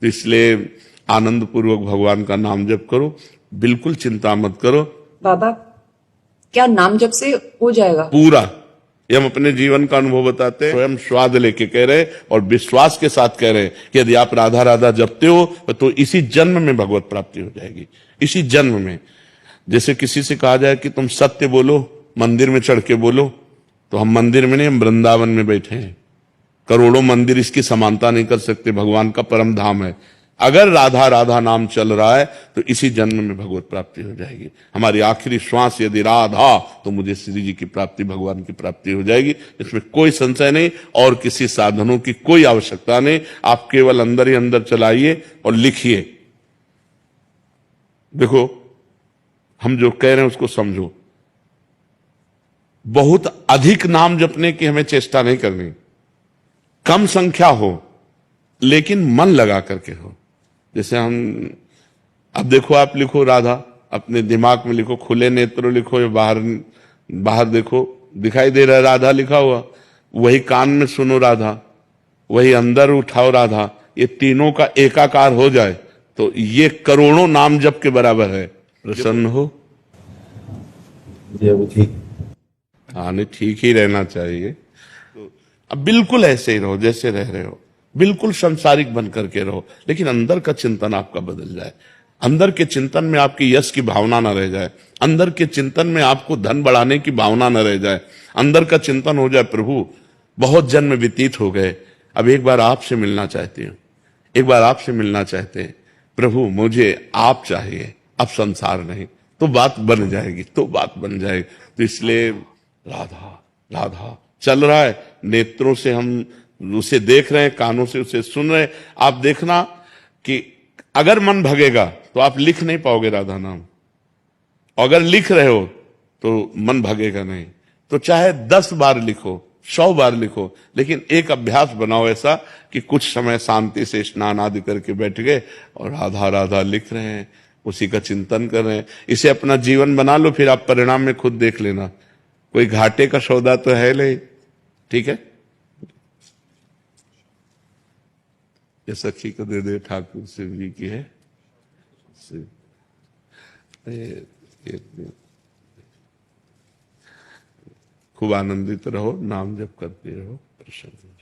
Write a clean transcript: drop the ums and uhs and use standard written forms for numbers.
तो इसलिए आनंद पूर्वक भगवान का नाम जप करो, बिल्कुल चिंता मत करो। बाबा, क्या नाम जप से हो जाएगा? पूरा, ये हम अपने जीवन का अनुभव बताते हैं, स्वयं स्वाद लेके कह रहे और विश्वास के साथ कह रहे कि यदि आप राधा राधा जपते हो तो इसी जन्म में भगवत प्राप्ति हो जाएगी, इसी जन्म में। जैसे किसी से कहा जाए कि तुम सत्य बोलो, मंदिर में चढ़ के बोलो, तो हम मंदिर में नहीं, हम वृंदावन में बैठे हैं। करोड़ों मंदिर इसकी समानता नहीं कर सकते, भगवान का परम धाम है। अगर राधा राधा नाम चल रहा है तो इसी जन्म में भगवत प्राप्ति हो जाएगी। हमारी आखिरी श्वास यदि राधा, तो मुझे श्री जी की प्राप्ति, भगवान की प्राप्ति हो जाएगी, इसमें कोई संशय नहीं। और किसी साधनों की कोई आवश्यकता नहीं, आप केवल अंदर ही अंदर चलाइए और लिखिए। देखो, हम जो कह रहे हैं उसको समझो। बहुत अधिक नाम जपने की हमें चेष्टा नहीं करनी, कम संख्या हो लेकिन मन लगा करके हो। जैसे हम, अब देखो, आप लिखो राधा, अपने दिमाग में लिखो, खुले नेत्र लिखो या बाहर बाहर देखो, दिखाई दे रहा है राधा लिखा हुआ, वही कान में सुनो राधा, वही अंदर उठाओ राधा, ये तीनों का एकाकार हो जाए तो ये करोड़ों नाम जप के बराबर है। प्रसन्न हो? हाँ, नहीं, ठीक ही रहना चाहिए। तो अब बिल्कुल ऐसे ही रहो जैसे रह रहे हो, बिल्कुल संसारिक बन करके रहो, लेकिन अंदर का चिंतन आपका बदल जाए। अंदर के चिंतन में आपकी यश की भावना न रह जाए, अंदर के चिंतन में आपको धन बढ़ाने की भावना न रह जाए, अंदर का चिंतन हो जाए, प्रभु बहुत जन्म व्यतीत हो गए, अब एक बार आपसे मिलना चाहती हूं, एक बार आपसे मिलना चाहते हैं प्रभु, मुझे आप चाहिए, अब संसार नहीं। तो बात बन जाएगी, तो बात बन जाएगी। तो इसलिए राधा राधा चल रहा है, नेत्रों से हम उसे देख रहे हैं, कानों से उसे सुन रहे हैं। आप देखना कि अगर मन भगेगा तो आप लिख नहीं पाओगे राधा नाम, अगर लिख रहे हो तो मन भगेगा नहीं। तो चाहे 10 बार लिखो, 100 बार लिखो, लेकिन एक अभ्यास बनाओ ऐसा कि कुछ समय शांति से स्नान आदि करके बैठ गए और राधा राधा लिख रहे हैं, उसी का चिंतन कर रहे हैं। इसे अपना जीवन बना लो, फिर आप परिणाम में खुद देख लेना। कोई घाटे का सौदा तो है नहीं, ठीक है? ये सखी को दे दे, ठाकुर शिव जी की है। खूब आनंदित रहो, नाम जप करते रहो, प्रसन्न।